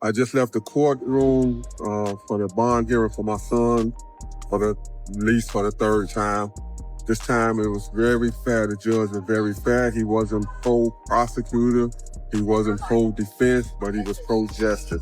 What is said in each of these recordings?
I just left the courtroom for the bond hearing for my son for the least for the third time. This time it was very fair. The judge was very fair. He wasn't pro-prosecutor. He wasn't pro-defense, but he was pro-justice.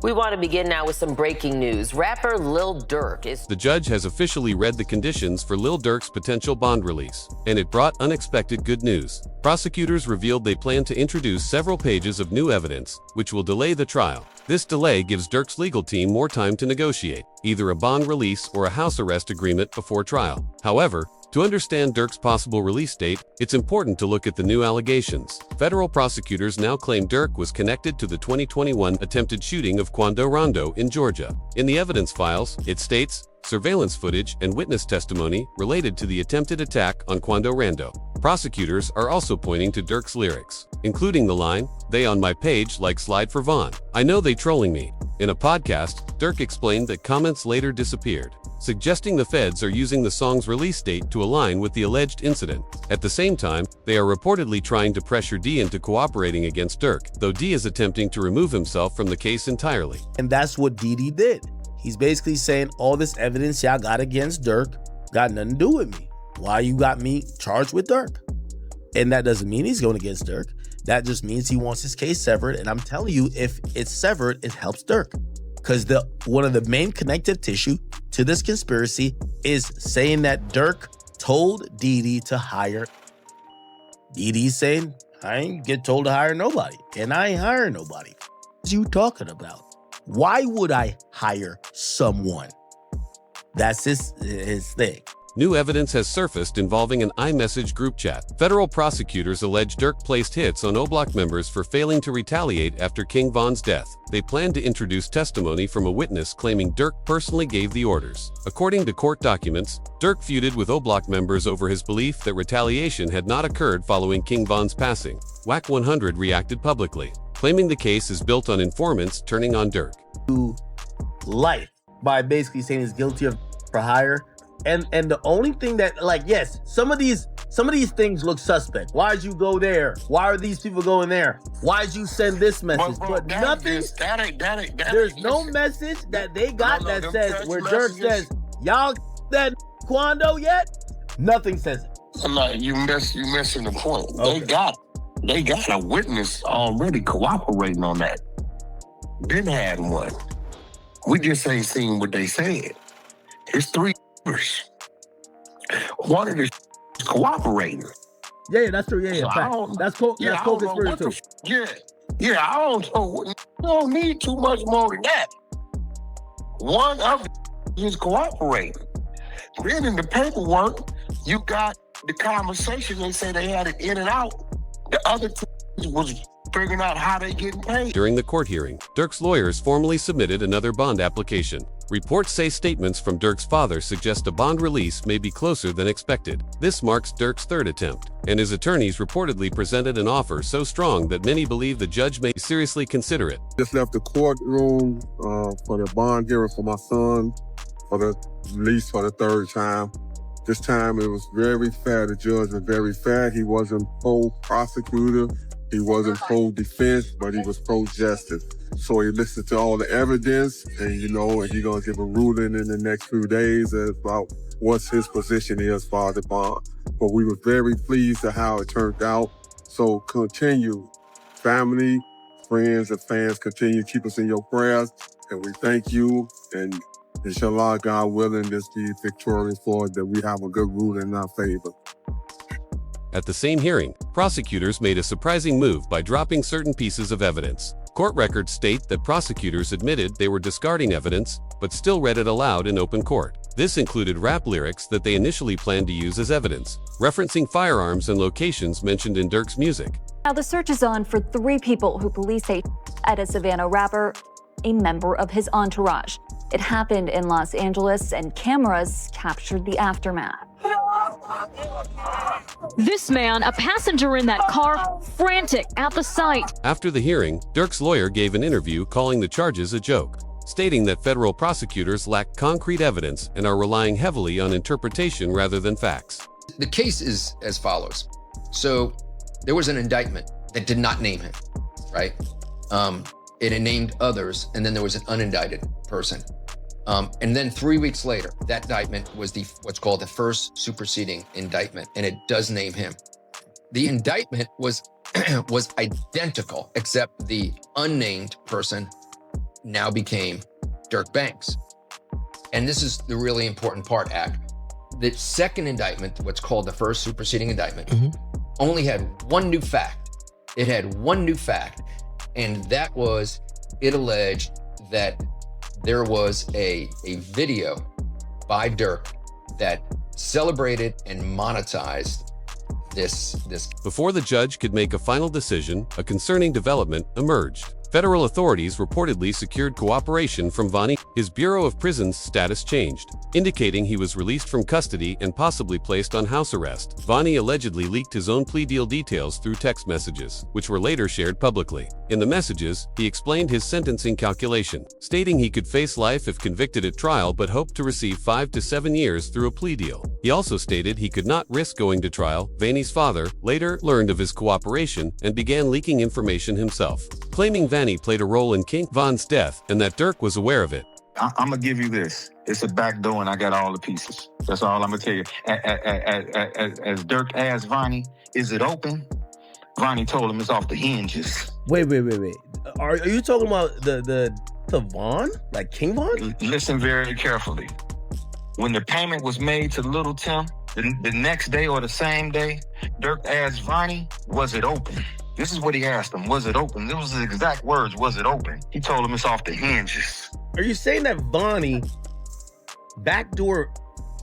We want to begin now with some breaking news. Rapper Lil Durk is... The judge has officially read the conditions for Lil Durk's potential bond release, and it brought unexpected good news. Prosecutors revealed they plan to introduce several pages of new evidence, which will delay the trial. This delay gives Durk's legal team more time to negotiate, either a bond release or a house arrest agreement before trial. However, to understand Durk's possible release date, it's important to look at the new allegations. Federal prosecutors now claim Durk was connected to the 2021 attempted shooting of Quando Rondo in Georgia. In the evidence files, it states, surveillance footage and witness testimony related to the attempted attack on Quando Rondo. Prosecutors are also pointing to Durk's lyrics, including the line, "They on my page like slide for Vaughn. I know they trolling me." In a podcast, Durk explained that comments later disappeared, suggesting the feds are using the song's release date to align with the alleged incident. At the same time, they are reportedly trying to pressure D into cooperating against Durk, though D is attempting to remove himself from the case entirely. And that's what Diddy did. He's basically saying all this evidence y'all got against Durk got nothing to do with me. Why you got me charged with Durk? And that doesn't mean he's going against Durk. That just means he wants his case severed. And I'm telling you, if it's severed, it helps Durk. Because one of the main connective tissue to this conspiracy is saying that Durk told Diddy to hire. Diddy's saying, I ain't get told to hire nobody. And I ain't hiring nobody. What are you talking about? Why would I hire someone? That's his thing. New evidence has surfaced involving an iMessage group chat. Federal prosecutors allege Durk placed hits on O-Block members for failing to retaliate after King Von's death. They plan to introduce testimony from a witness claiming Durk personally gave the orders. According to court documents, Durk feuded with O-Block members over his belief that retaliation had not occurred following King Von's passing. WAC 100 reacted publicly, claiming the case is built on informants turning on Durk. To life by basically saying he's guilty of for hire. And the only thing that, like, yes, some of these things look suspect. Why'd you go there? Why are these people going there? Why'd you send this message? But nothing. There's no message that they got that says where Durk says, y'all that Quando yet? Nothing says it. I'm not. You missing the point. Okay. They got a witness already cooperating on that. Been had one. We just ain't seen what they said. It's 3. One of the cooperating. Yeah, that's true. Yeah, that's cool. Yeah, that's co-conspirator too. Yeah, I don't know. You don't need too much more than that. One of is cooperating. Then in the paperwork, you got the conversation. They say they had it in and out. The other two was figuring out how they getting paid. During the court hearing, Durk's lawyers formally submitted another bond application. Reports say statements from Durk's father suggest a bond release may be closer than expected. This marks Durk's third attempt, and his attorneys reportedly presented an offer so strong that many believe the judge may seriously consider it. Just left the courtroom for the bond hearing for my son for the least for the third time. This time it was very fair. The judge was very fair. He wasn't pro-prosecutor. He wasn't pro-defense, but he was pro-justice. So he listened to all the evidence, and he's gonna give a ruling in the next few days about what his position is for the bond. But we were very pleased at how it turned out. So continue, family, friends, and fans, continue to keep us in your prayers, and we thank you. And inshallah, God willing, this be victorious for that we have a good ruling in our favor. At the same hearing, prosecutors made a surprising move by dropping certain pieces of evidence. Court records state that prosecutors admitted they were discarding evidence, but still read it aloud in open court. This included rap lyrics that they initially planned to use as evidence, referencing firearms and locations mentioned in Durk's music. Now the search is on for 3 people who police say at a Savannah rapper, a member of his entourage. It happened in Los Angeles, and cameras captured the aftermath. This man, a passenger in that car, frantic at the sight. After the hearing, Durk's lawyer gave an interview calling the charges a joke, stating that federal prosecutors lack concrete evidence and are relying heavily on interpretation rather than facts. The case is as follows. So there was an indictment that did not name him, right? it named others, and then there was an unindicted person. And then 3 weeks later, that indictment was what's called the first superseding indictment, and it does name him. The indictment was identical, except the unnamed person now became Durk Banks. And this is the really important part, Ak. The second indictment, what's called the first superseding indictment, only had one new fact. It had one new fact, and that was it alleged that there was a video by Durk that celebrated and monetized this. Before the judge could make a final decision, a concerning development emerged. Federal authorities reportedly secured cooperation from Vonnie. His Bureau of Prisons status changed, indicating he was released from custody and possibly placed on house arrest. Vonnie allegedly leaked his own plea deal details through text messages, which were later shared publicly. In the messages, he explained his sentencing calculation, stating he could face life if convicted at trial but hoped to receive 5 to 7 years through a plea deal. He also stated he could not risk going to trial. Vannie's father later learned of his cooperation and began leaking information himself, claiming Vannie played a role in King Von's death and that Durk was aware of it. I'm gonna give you this. It's a back door, and I got all the pieces. That's all I'm gonna tell you. As Durk asked Vonnie, "Is it open?" Vonnie told him it's off the hinges. Wait. Are you talking about the Von? Like King Von? Listen very carefully. When the payment was made to Little Tim, the next day or the same day, Durk asked Vonnie, "Was it open?" This is what he asked him. Was it open? This was his exact words. Was it open? He told him it's off the hinges. Are you saying that Vonnie backdoor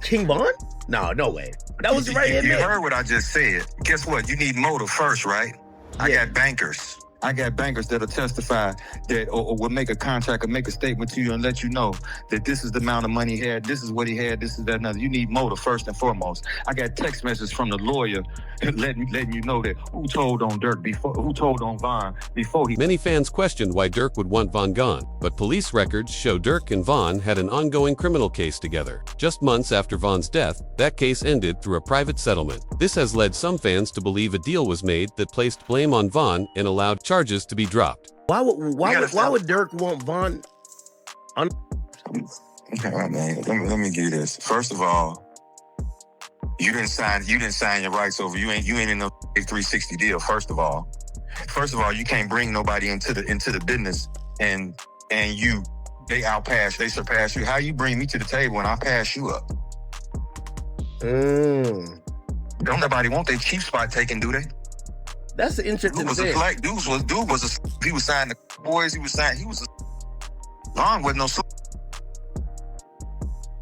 King Von? No way. That was right in You there. heard what I just said. Guess what? You need motive first, right? I got bankers. I got bankers that'll testify that or will make a contract or make a statement to you and let you know that this is the amount of money he had, this is what he had, this is that another. You need motive first and foremost. I got text messages from the lawyer letting you know that who told on Durk before, who told on Von before he. Many fans questioned why Durk would want Von gone, but police records show Durk and Von had an ongoing criminal case together. Just months after Von's death, that case ended through a private settlement. This has led some fans to believe a deal was made that placed blame on Von and allowed charges to be dropped. Why would Durk want Von on? Yeah, man. Let me give you this. First of all, you didn't sign your rights over. You ain't in no 360 deal. First of all, you can't bring nobody into the business and they surpass you. How you bring me to the table when I pass you up? Don't nobody want their cheap spot taken, do they? That's an interesting thing. He was signing the boys. Von was no.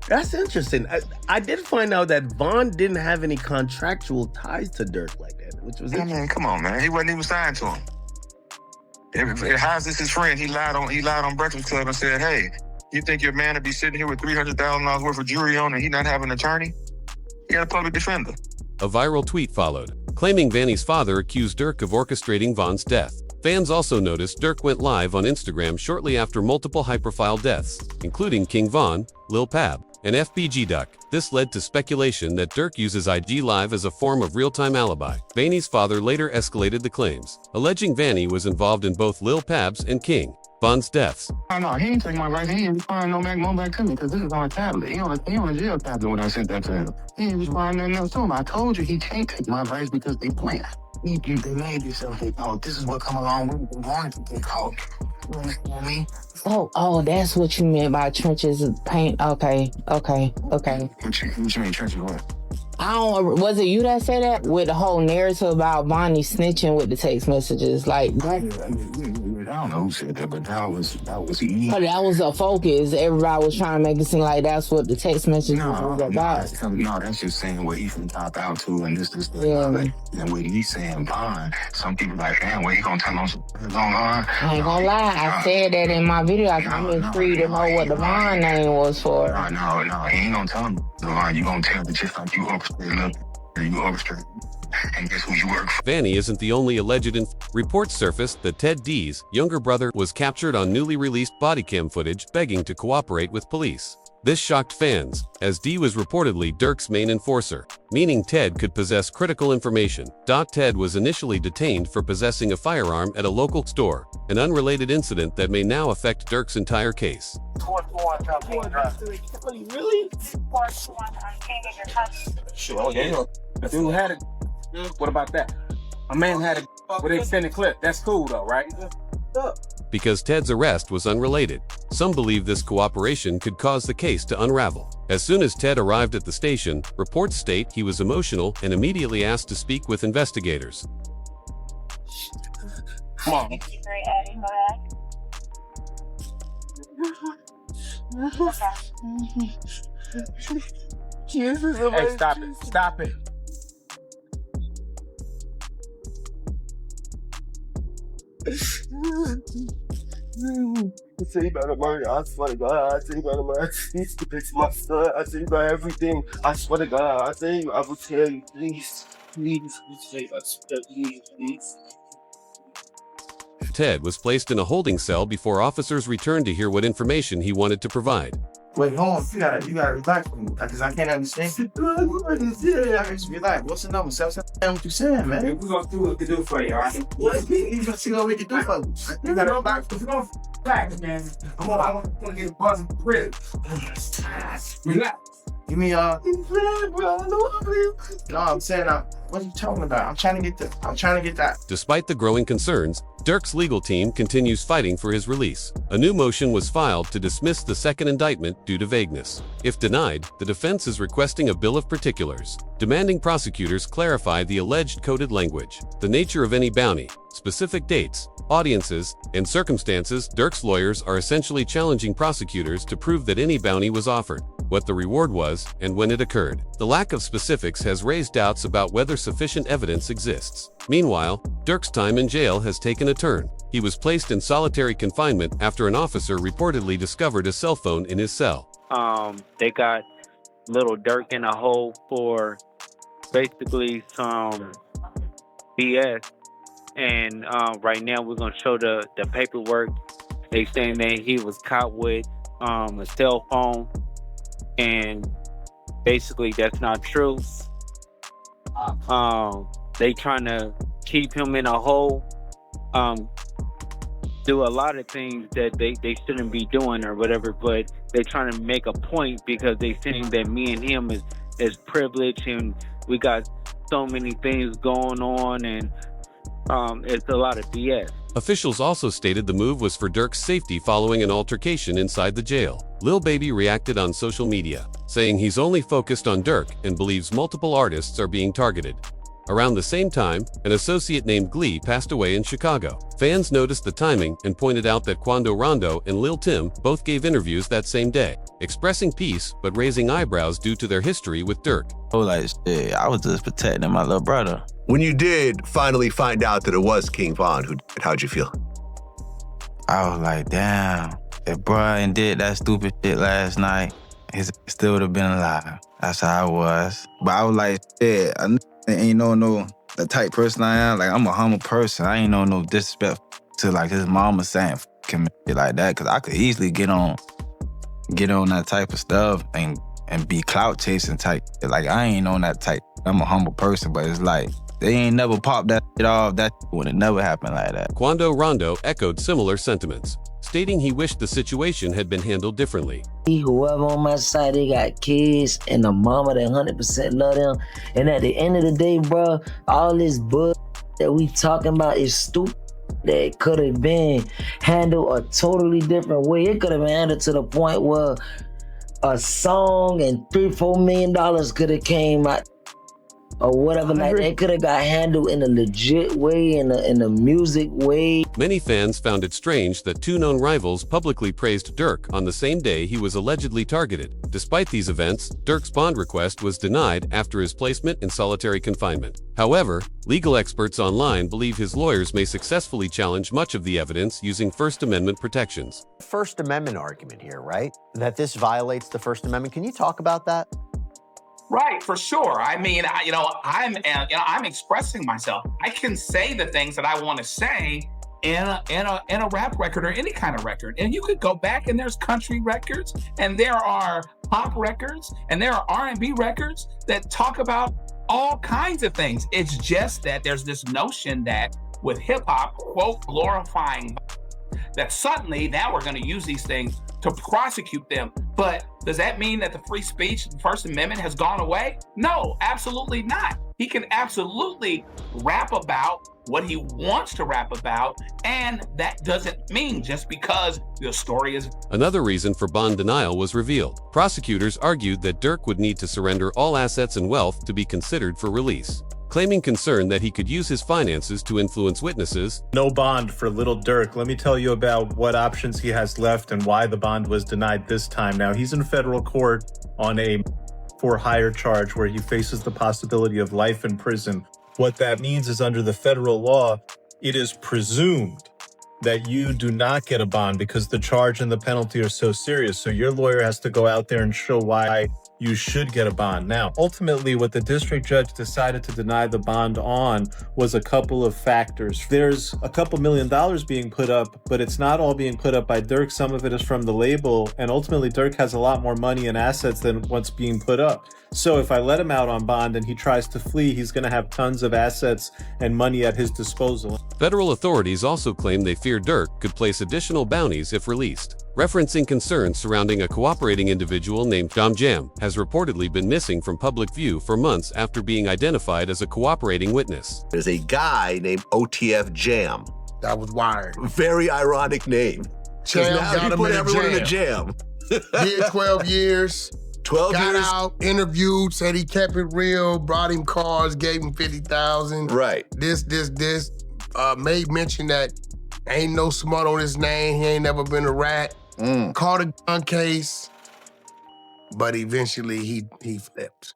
That's interesting. I did find out that Von didn't have any contractual ties to Durk like that, which was interesting. Man, come on, man. He wasn't even signed to him. How's this his friend? He lied on Breakfast Club and said, "Hey, you think your man would be sitting here with $300,000 worth of jewelry on and he not have an attorney? He got a public defender." A viral tweet followed, claiming Vannie's father accused Durk of orchestrating Von's death. Fans also noticed Durk went live on Instagram shortly after multiple high-profile deaths, including King Von, Lil Pab, and FBG Duck. This led to speculation that Durk uses IG Live as a form of real-time alibi. Vannie's father later escalated the claims, alleging Vannie was involved in both Lil Pab's and King Von's deaths. No, he ain't taking my rights. He ain't responding no back to me because this is on a tablet. He on a jail tablet when I sent that to him. He ain't responding nothing else to him. I told you he can't take my rights because they plan. They made yourself think, oh, this is what come along with wanting to get caught. You understand me? Oh, that's what you meant by trenches of paint. Okay. What you mean trenches what? Was it you that said that? With the whole narrative about Bonnie snitching with the text messages, like. I don't know who said that, but that was he. But that was a focus. Everybody was trying to make it seem like that's what the text messages was about. No, that's just saying what he can top out to, and this. Yeah. And what he's saying, Bond. Some people like, damn, what he gonna tell on some going on? I ain't gonna lie, I said that in my video. I'm intrigued to know what the Bond name was for. No, he ain't gonna tell him the line. You gonna tell the just like you orchestrate. And guess who you work for? Vannie isn't the only alleged reports surfaced that Ted D's younger brother was captured on newly released body cam footage begging to cooperate with police. This shocked fans, as D was reportedly Durk's main enforcer, meaning Ted could possess critical information. Ted was initially detained for possessing a firearm at a local store, an unrelated incident that may now affect Durk's entire case. Really? Sure, yeah. The dude had it. What about that? A man had it with an extended clip. That's cool though, right? Because Ted's arrest was unrelated, some believe this cooperation could cause the case to unravel. As soon as Ted arrived at the station, reports state he was emotional and immediately asked to speak with investigators. Come on. Hey, stop it. Stop it. I tell you about the murder. I swear to God. I tell you about the murder. I used to fix my son. I tell you about everything. I swear to God. I tell you. I will tell you. Please. Please. Please. I swear. Please. Ted was placed in a holding cell before officers returned to hear what information he wanted to provide. Wait, hold on. You gotta relax with me, because I can't understand. Relax. What's the number? Say what you saying, man. We're gonna do what we can do for you, all right? You gonna see what we can do for you. You gotta relax. Relax, man. I want to get a buzz of prison. Relax. You mean, no, I'm saying, what are you talking about? I'm trying to get that. Despite the growing concerns, Durk's legal team continues fighting for his release. A new motion was filed to dismiss the second indictment due to vagueness. If denied, the defense is requesting a bill of particulars, demanding prosecutors clarify the alleged coded language, the nature of any bounty, specific dates, audiences, and circumstances. Durk's lawyers are essentially challenging prosecutors to prove that any bounty was offered, what the reward was, and when it occurred. The lack of specifics has raised doubts about whether sufficient evidence exists. Meanwhile, Durk's time in jail has taken a turn. He was placed in solitary confinement after an officer reportedly discovered a cell phone in his cell. They got Lil Durk in a hole for basically some BS. And right now we're going to show the paperwork. They saying that he was caught with a cell phone. And basically that's not true. They trying to keep him in a hole, do a lot of things that they shouldn't be doing or whatever, but they trying to make a point because they saying that me and him is privileged and we got so many things going on, and it's a lot of BS. Officials also stated the move was for Durk's safety following an altercation inside the jail. Lil Baby reacted on social media, saying he's only focused on Durk and believes multiple artists are being targeted. Around the same time, an associate named Glee passed away in Chicago. Fans noticed the timing and pointed out that Quando Rondo and Lil Tim both gave interviews that same day, expressing peace but raising eyebrows due to their history with Durk. Oh, like, shit, I was just protecting my little brother. When you did finally find out that it was King Von, how'd you feel? I was like, damn, if Brian did that stupid shit last night, he still would have been alive. That's how I was. But I was like, shit, I ain't no the type person I am. Like, I'm a humble person. I ain't no disrespect to like his mama saying f***ing me like that, because I could easily get on that type of stuff and be clout chasing type. Like, I ain't on that type. I'm a humble person, but it's like, they ain't never popped that shit off. That would have never happened like that. Quando Rondo echoed similar sentiments, stating he wished the situation had been handled differently. Whoever on my side, they got kids and a mama that 100% love them. And at the end of the day, bro, all this bull that we talking about is stupid. That could have been handled a totally different way. It could have been handled to the point where a song and $3-4 million could have came out. Or whatever, like they could have got handled in a legit way, in a music way. Many fans found it strange that two known rivals publicly praised Durk on the same day he was allegedly targeted. Despite these events, Durk's bond request was denied after his placement in solitary confinement. However, legal experts online believe his lawyers may successfully challenge much of the evidence using First Amendment protections. First Amendment argument here, right? That this violates the First Amendment. Can you talk about that? Right, for sure. I mean, I'm expressing myself. I can say the things that I want to say in a rap record or any kind of record. And you could go back and there's country records and there are pop records and there are R&B records that talk about all kinds of things. It's just that there's this notion that with hip hop, quote, glorifying, that suddenly now we're going to use these things to prosecute them. But does that mean that the free speech, the First Amendment has gone away? No, absolutely not. He can absolutely rap about what he wants to rap about, and that doesn't mean just because the story is... Another reason for bond denial was revealed. Prosecutors argued that Durk would need to surrender all assets and wealth to be considered for release, claiming concern that he could use his finances to influence witnesses. No bond for Lil Durk. Let me tell you about what options he has left and why the bond was denied this time. Now, he's in federal court on a for-hire charge where he faces the possibility of life in prison. What that means is under the federal law, it is presumed that you do not get a bond because the charge and the penalty are so serious. So your lawyer has to go out there and show why you should get a bond. Now, ultimately, what the district judge decided to deny the bond on was a couple of factors. There's a couple $1 million being put up, but it's not all being put up by Durk. Some of it is from the label, and ultimately Durk has a lot more money and assets than what's being put up. So if I let him out on bond and he tries to flee, he's going to have tons of assets and money at his disposal. Federal authorities also claim they fear Durk could place additional bounties if released, referencing concerns surrounding a cooperating individual named Jam has reportedly been missing from public view for months after being identified as a cooperating witness. There's a guy named OTF Jam. That was wired. Very ironic name. Jam Now got he him put in a everyone in a jam. jam. Did 12 years. 12 got years. out, interviewed, said he kept it real, brought him cars, gave him 50,000. Right. This. Made mention that ain't no smut on his name. He ain't never been a rat. Caught a gun case, but eventually he flipped.